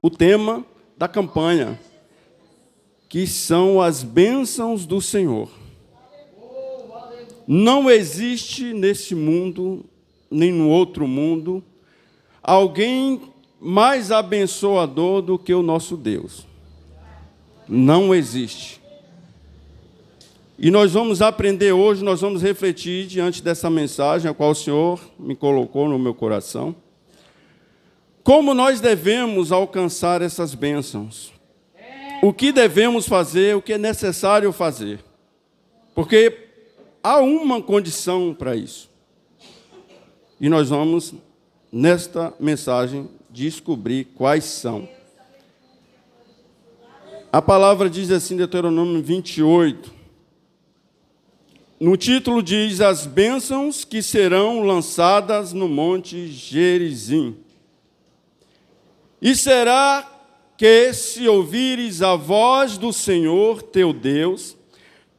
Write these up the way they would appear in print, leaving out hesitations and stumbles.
o tema da campanha, que são as bênçãos do Senhor. Não existe nesse mundo, nem no outro mundo, alguém mais abençoador do que o nosso Deus. Não existe. E nós vamos aprender hoje, nós vamos refletir diante dessa mensagem, a qual o Senhor me colocou no meu coração, como nós devemos alcançar essas bênçãos. O que devemos fazer, o que é necessário fazer. Porque há uma condição para isso. E nós vamos, nesta mensagem, descobrir quais são. A palavra diz assim, Deuteronômio 28. No título diz, as bênçãos que serão lançadas no monte Gerizim. E será que, se ouvires a voz do Senhor teu Deus,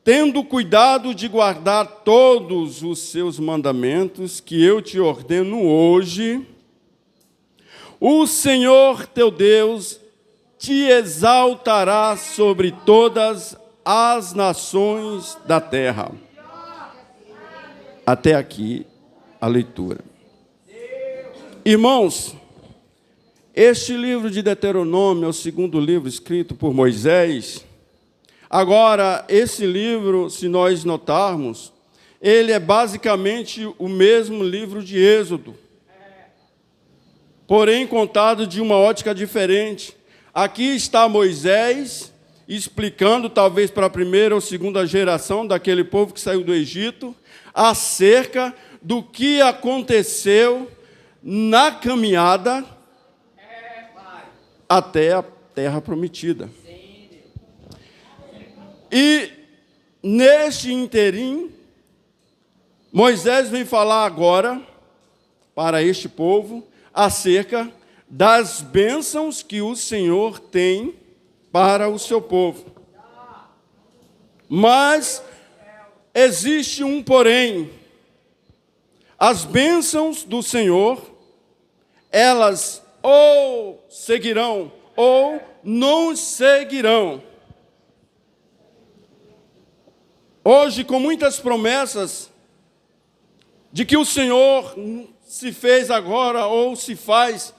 tendo cuidado de guardar todos os seus mandamentos que eu te ordeno hoje, o Senhor teu Deus te exaltará sobre todas as nações da terra. Até aqui a leitura. Irmãos, este livro de Deuteronômio é o segundo livro escrito por Moisés. Agora, esse livro, se nós notarmos, ele é basicamente o mesmo livro de Êxodo, porém contado de uma ótica diferente. Aqui está Moisés explicando, talvez para a primeira ou segunda geração daquele povo que saiu do Egito, acerca do que aconteceu na caminhada até a terra prometida. E, neste interim, Moisés vem falar agora para este povo acerca das bênçãos que o Senhor tem para o seu povo. Mas existe um porém. As bênçãos do Senhor, elas ou seguirão ou não seguirão. Hoje, com muitas promessas de que o Senhor se fez agora ou se faz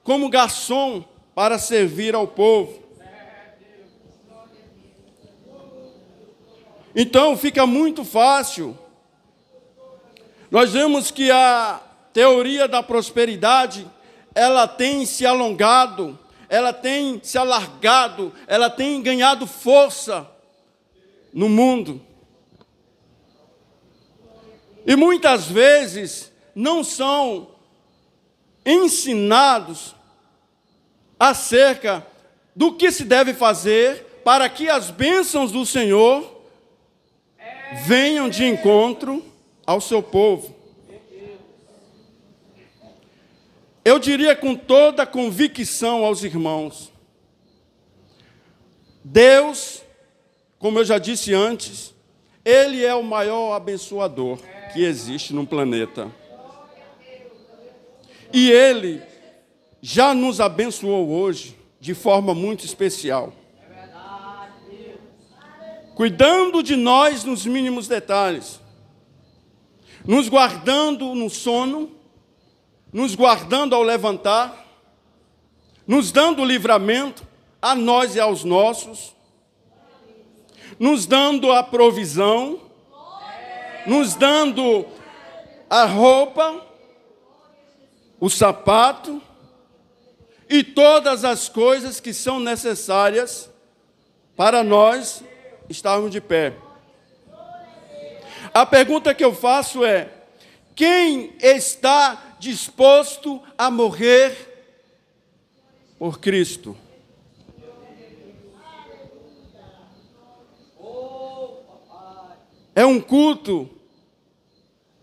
como garçom para servir ao povo. Então, fica muito fácil. Nós vemos que a teoria da prosperidade, ela tem se alongado, ela tem se alargado, ela tem ganhado força no mundo. E muitas vezes não são ensinados acerca do que se deve fazer para que as bênçãos do Senhor venham de encontro ao seu povo. Eu diria com toda a convicção aos irmãos, Deus, como eu já disse antes, Ele é o maior abençoador que existe no planeta. E Ele já nos abençoou hoje de forma muito especial. Cuidando de nós nos mínimos detalhes, nos guardando no sono, nos guardando ao levantar, nos dando livramento a nós e aos nossos, nos dando a provisão, nos dando a roupa, o sapato e todas as coisas que são necessárias para nós estarmos de pé. A pergunta que eu faço é: quem está disposto a morrer por Cristo? É um culto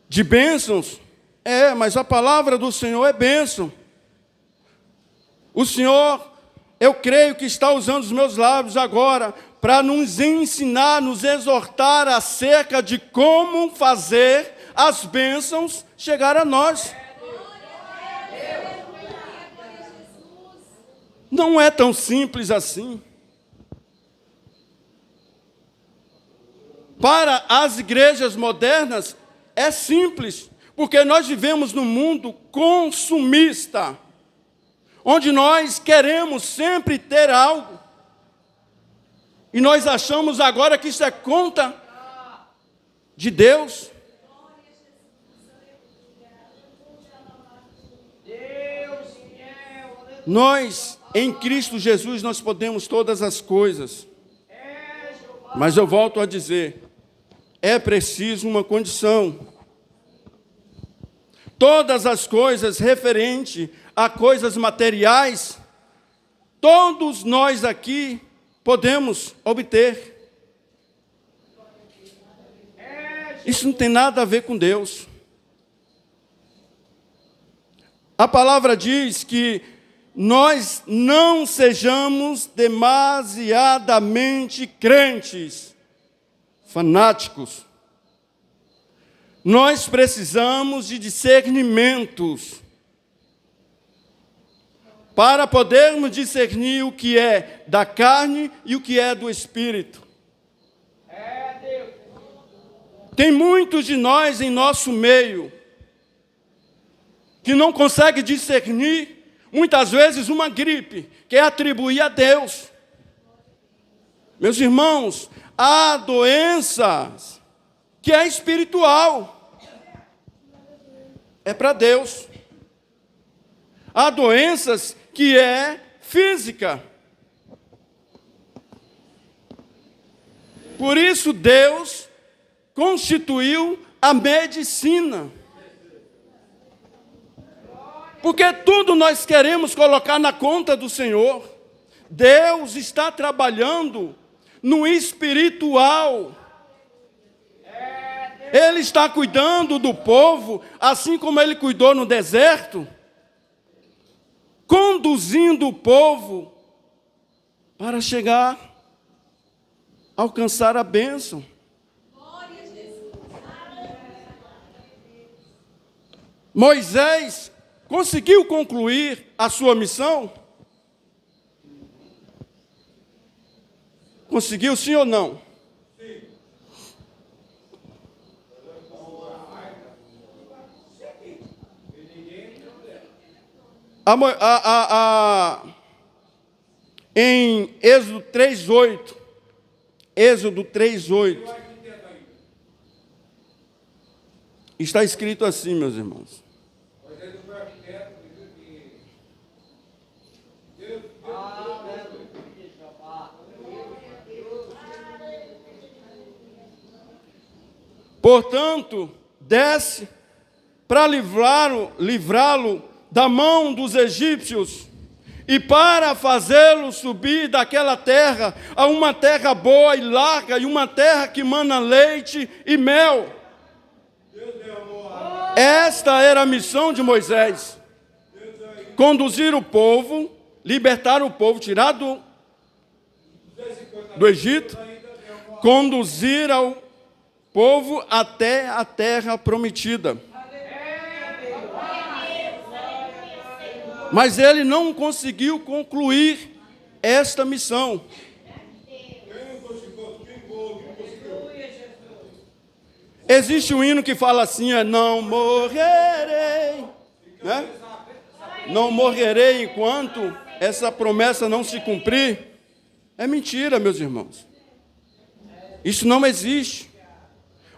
de bênçãos? É, mas a palavra do Senhor é bênção. O Senhor, eu creio que está usando os meus lábios agora para nos ensinar, nos exortar acerca de como fazer as bênçãos chegar a nós. Não é tão simples assim. Para as igrejas modernas, é simples, porque nós vivemos num mundo consumista, onde nós queremos sempre ter algo, e nós achamos agora que isso é conta de Deus. Nós, em Cristo Jesus, nós podemos todas as coisas. Mas eu volto a dizer, é preciso uma condição. Todas as coisas referentes a coisas materiais, todos nós aqui podemos obter. Isso não tem nada a ver com Deus. A palavra diz que nós não sejamos demasiadamente crentes, fanáticos. Nós precisamos de discernimentos para podermos discernir o que é da carne e o que é do Espírito. Tem muitos de nós em nosso meio que não conseguem discernir, muitas vezes, uma gripe, que é atribuir a Deus. Meus irmãos, há doenças que é espiritual, é para Deus. Há doenças que é física. Por isso Deus constituiu a medicina. Porque tudo nós queremos colocar na conta do Senhor. Deus está trabalhando no espiritual. Ele está cuidando do povo, assim como Ele cuidou no deserto, conduzindo o povo para chegar, alcançar a bênção. Moisés conseguiu concluir a sua missão? Conseguiu, sim ou não? Sim. Em Êxodo 3:8, está escrito assim, meus irmãos. Portanto, desce para livrá-lo da mão dos egípcios e para fazê-lo subir daquela terra a uma terra boa e larga e uma terra que mana leite e mel. Esta era a missão de Moisés: conduzir o povo, libertar o povo, tirar do Egito, conduzir ao povo até a terra prometida. Mas ele não conseguiu concluir esta missão. Existe um hino que fala assim, não morrerei, né? Não morrerei enquanto essa promessa não se cumprir. É mentira, meus irmãos. Isso não existe.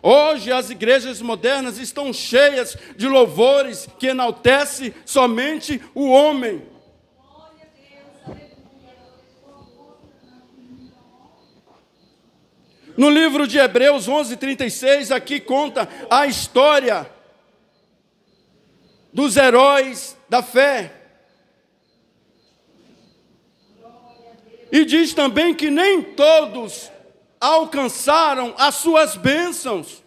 Hoje as igrejas modernas estão cheias de louvores que enaltecem somente o homem. No livro de Hebreus 11:36, aqui conta a história dos heróis da fé. E diz também que nem todos alcançaram as suas bênçãos.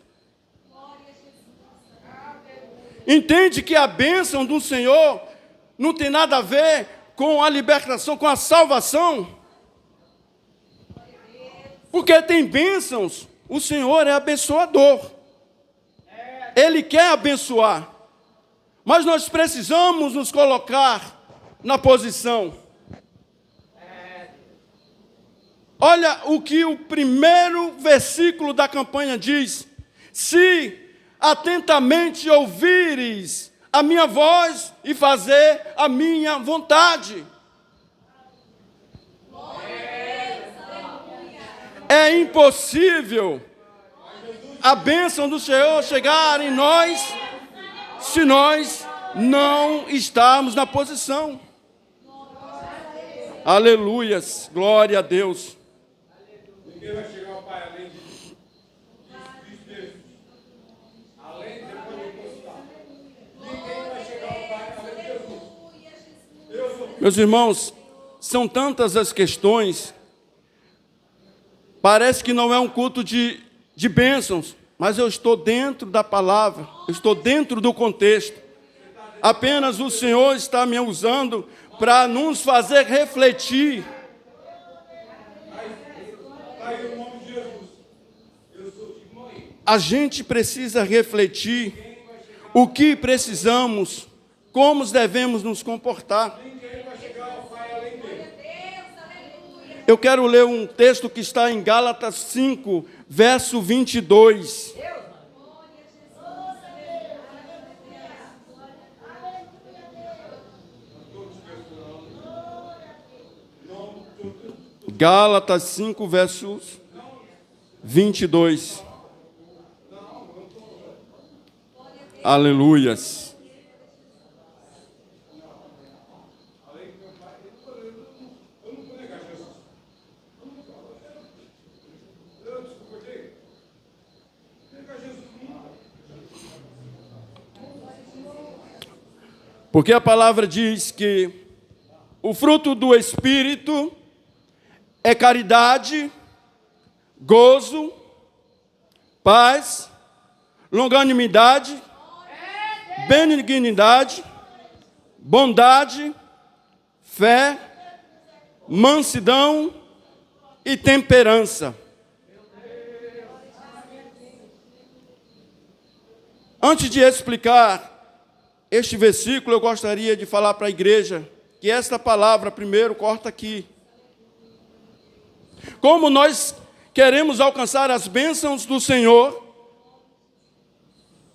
Entende que a bênção do Senhor não tem nada a ver com a libertação, com a salvação? Porque tem bênçãos, o Senhor é abençoador. Ele quer abençoar. Mas nós precisamos nos colocar na posição. Olha o que o primeiro versículo da campanha diz: se atentamente ouvires a minha voz e fazer a minha vontade. É impossível a bênção do Senhor chegar em nós se nós não estarmos na posição. Aleluias, glória a Deus. Ninguém vai chegar ao Pai além de Deus. Além de depois de encostar. Ninguém vai chegar ao Pai além de Jesus. Meus irmãos, são tantas as questões. Parece que não é um culto de bênçãos, mas eu estou dentro da palavra, eu estou dentro do contexto. Apenas o Senhor está me usando para nos fazer refletir. A gente precisa refletir o que precisamos, como devemos nos comportar. Eu quero ler um texto que está em Gálatas 5, verso 22. Gálatas 5, versos 22. Aleluias. Porque a palavra diz que o fruto do Espírito é caridade, gozo, paz, longanimidade, benignidade, bondade, fé, mansidão e temperança. Antes de explicar este versículo, eu gostaria de falar para a igreja que esta palavra, primeiro, corta aqui. Como nós queremos alcançar as bênçãos do Senhor,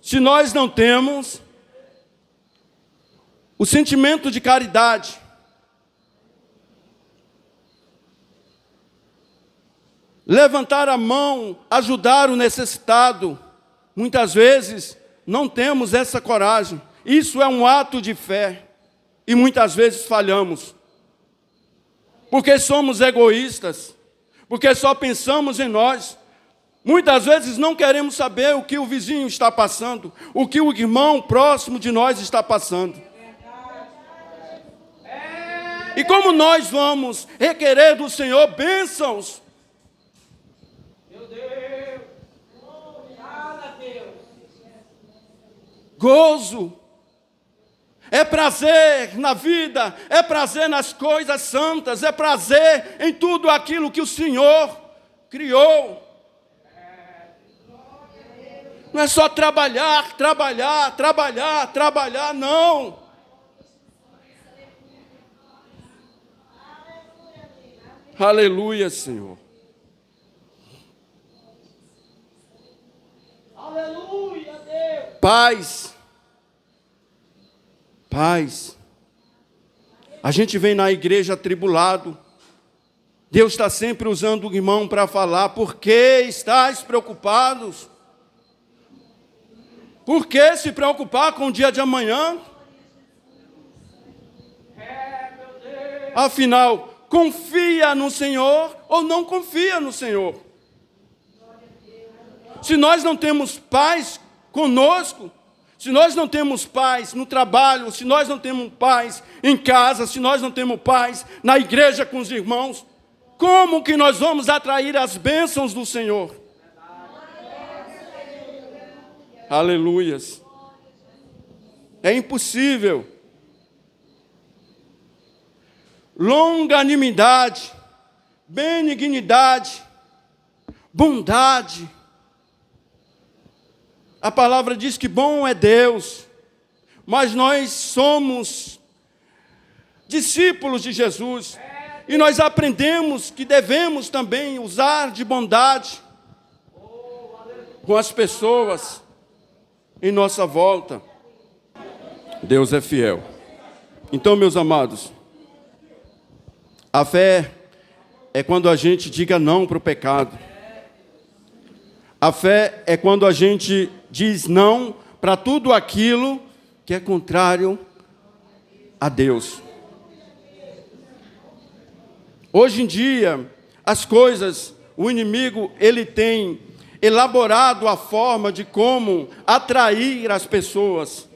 se nós não temos o sentimento de caridade, levantar a mão, ajudar o necessitado, muitas vezes não temos essa coragem. Isso é um ato de fé e muitas vezes falhamos, porque somos egoístas, porque só pensamos em nós. Muitas vezes não queremos saber o que o vizinho está passando, o que o irmão próximo de nós está passando. E como nós vamos requerer do Senhor bênçãos? Meu Deus, gozo, é prazer na vida, é prazer nas coisas santas, é prazer em tudo aquilo que o Senhor criou. Não é só trabalhar, não. Aleluia, Senhor. Aleluia, Deus. Paz. A gente vem na igreja atribulado. Deus está sempre usando o irmão para falar. Por que estáis preocupados? Por que se preocupar com o dia de amanhã? Afinal, confia no Senhor ou não confia no Senhor? Se nós não temos paz conosco, se nós não temos paz no trabalho, se nós não temos paz em casa, se nós não temos paz na igreja com os irmãos, como que nós vamos atrair as bênçãos do Senhor? Aleluias. É impossível. Longanimidade, benignidade, bondade. A palavra diz que bom é Deus, mas nós somos discípulos de Jesus. E nós aprendemos que devemos também usar de bondade com as pessoas em nossa volta. Deus é fiel. Então, meus amados, a fé é quando a gente diga não para o pecado. A fé é quando a gente diz não para tudo aquilo que é contrário a Deus. Hoje em dia, as coisas, o inimigo, ele tem elaborado a forma de como atrair as pessoas,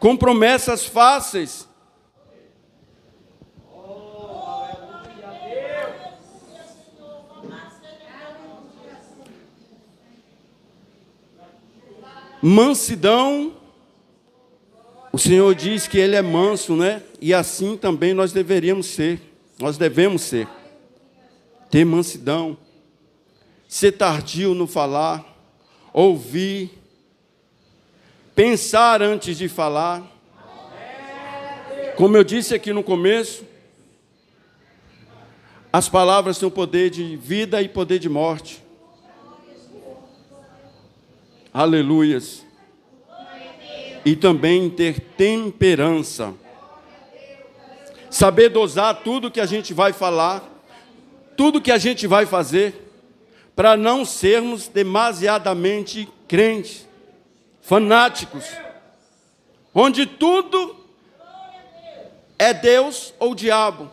com promessas fáceis. Mansidão, o Senhor diz que Ele é manso, né? E assim também nós devemos ser. Ter mansidão, ser tardio no falar, ouvir, pensar antes de falar. Como eu disse aqui no começo, as palavras têm o poder de vida e poder de morte. Aleluias. E também ter temperança. Saber dosar tudo que a gente vai falar, tudo que a gente vai fazer, para não sermos demasiadamente crentes, fanáticos, onde tudo é Deus ou diabo.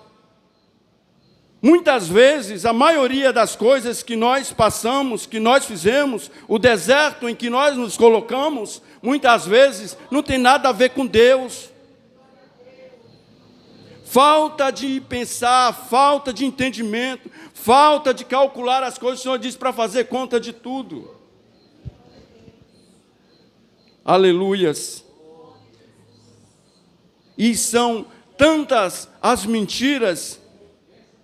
Muitas vezes, a maioria das coisas que nós passamos, que nós fizemos, o deserto em que nós nos colocamos, muitas vezes não tem nada a ver com Deus. Falta de pensar, falta de entendimento, falta de calcular as coisas. O Senhor diz para fazer conta de tudo. Aleluias. E são tantas as mentiras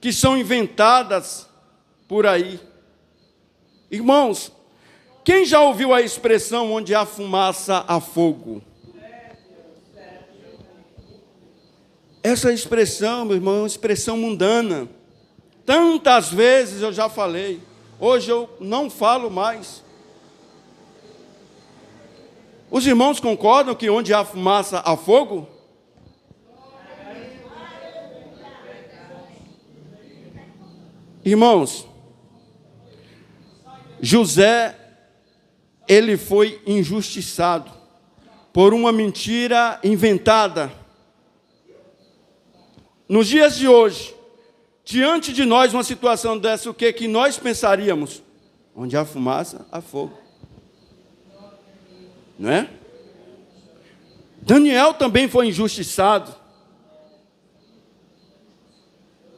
que são inventadas por aí. Irmãos, quem já ouviu a expressão onde há fumaça, há fogo? Essa expressão, meu irmão, é uma expressão mundana. Tantas vezes eu já falei, hoje eu não falo mais. Os irmãos concordam que onde há fumaça, há fogo? Irmãos, José, ele foi injustiçado por uma mentira inventada. Nos dias de hoje, diante de nós uma situação dessa, o que nós pensaríamos? Onde há fumaça, há fogo. Não é? Daniel também foi injustiçado.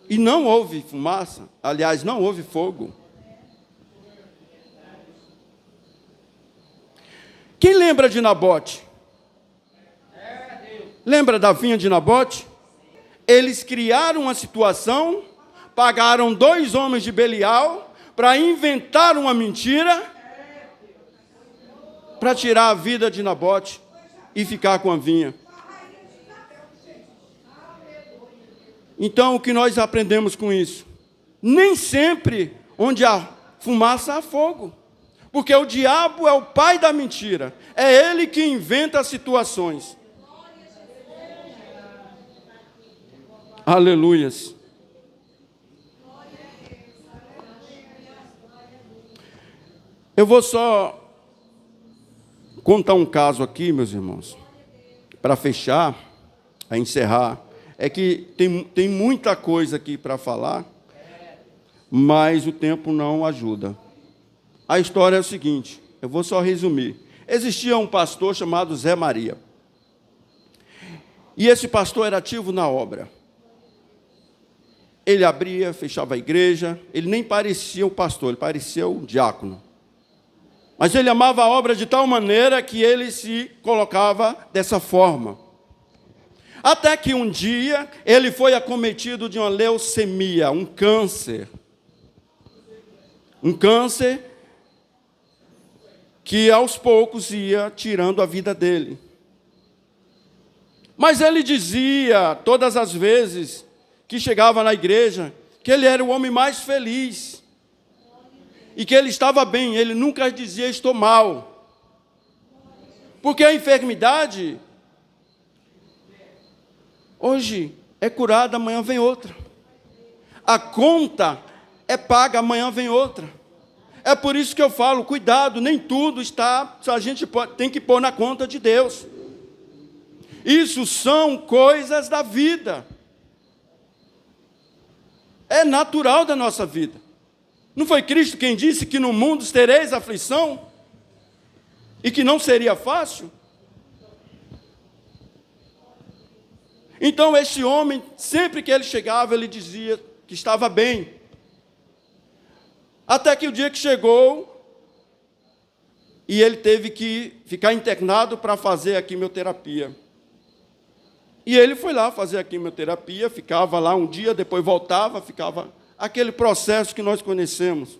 E não houve fumaça, aliás, não houve fogo. Quem lembra de Nabote? Lembra da vinha de Nabote? Eles criaram uma situação, pagaram 2 homens de Belial para inventar uma mentira para tirar a vida de Nabote e ficar com a vinha. Então, o que nós aprendemos com isso? Nem sempre onde há fumaça há fogo, porque o diabo é o pai da mentira, é ele que inventa as situações. Aleluias. Eu vou só contar um caso aqui, meus irmãos, para fechar, a encerrar. É que tem muita coisa aqui para falar, mas o tempo não ajuda. A história é o seguinte, eu vou só resumir. Existia um pastor chamado Zé Maria. E esse pastor era ativo na obra. Ele abria, fechava a igreja, ele nem parecia o pastor, ele parecia o diácono. Mas ele amava a obra de tal maneira que ele se colocava dessa forma. Até que um dia ele foi acometido de uma leucemia, um câncer. Um câncer que aos poucos ia tirando a vida dele. Mas ele dizia todas as vezes que chegava na igreja, que ele era o homem mais feliz. E que ele estava bem, ele nunca dizia estou mal. Porque a enfermidade, hoje é curada, amanhã vem outra. A conta é paga, amanhã vem outra. É por isso que eu falo, cuidado, nem tudo está, a gente tem que pôr na conta de Deus. Isso são coisas da vida. É natural da nossa vida. Não foi Cristo quem disse que no mundo tereis aflição? E que não seria fácil? Então, este homem, sempre que ele chegava, ele dizia que estava bem. Até que o dia que chegou, e ele teve que ficar internado para fazer a quimioterapia. E ele foi lá fazer a quimioterapia, ficava lá um dia, depois voltava, ficava aquele processo que nós conhecemos.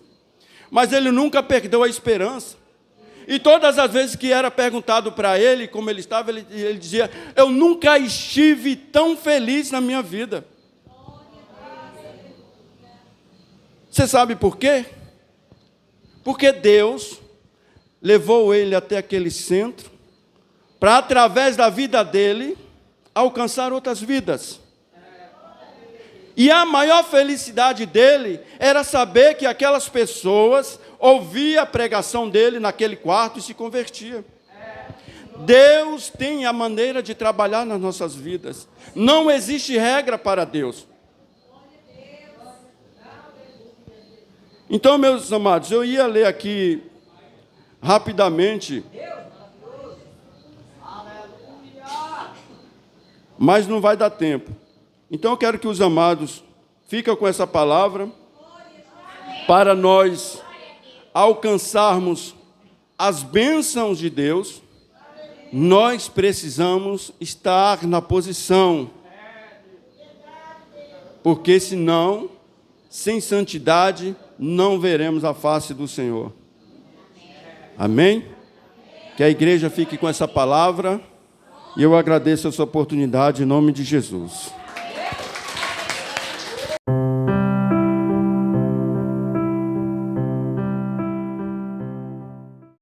Mas ele nunca perdeu a esperança. E todas as vezes que era perguntado para ele como ele estava, ele dizia, eu nunca estive tão feliz na minha vida. Você sabe por quê? Porque Deus levou ele até aquele centro para, através da vida dele, alcançar outras vidas. E a maior felicidade dele era saber que aquelas pessoas ouviam a pregação dele naquele quarto e se convertiam. Deus tem a maneira de trabalhar nas nossas vidas. Não existe regra para Deus. Então, meus amados, eu ia ler aqui rapidamente, mas não vai dar tempo. Então, eu quero que os amados fiquem com essa palavra para nós alcançarmos as bênçãos de Deus. Nós precisamos estar na posição, porque senão, sem santidade, não veremos a face do Senhor. Amém? Que a igreja fique com essa palavra, e eu agradeço essa oportunidade em nome de Jesus.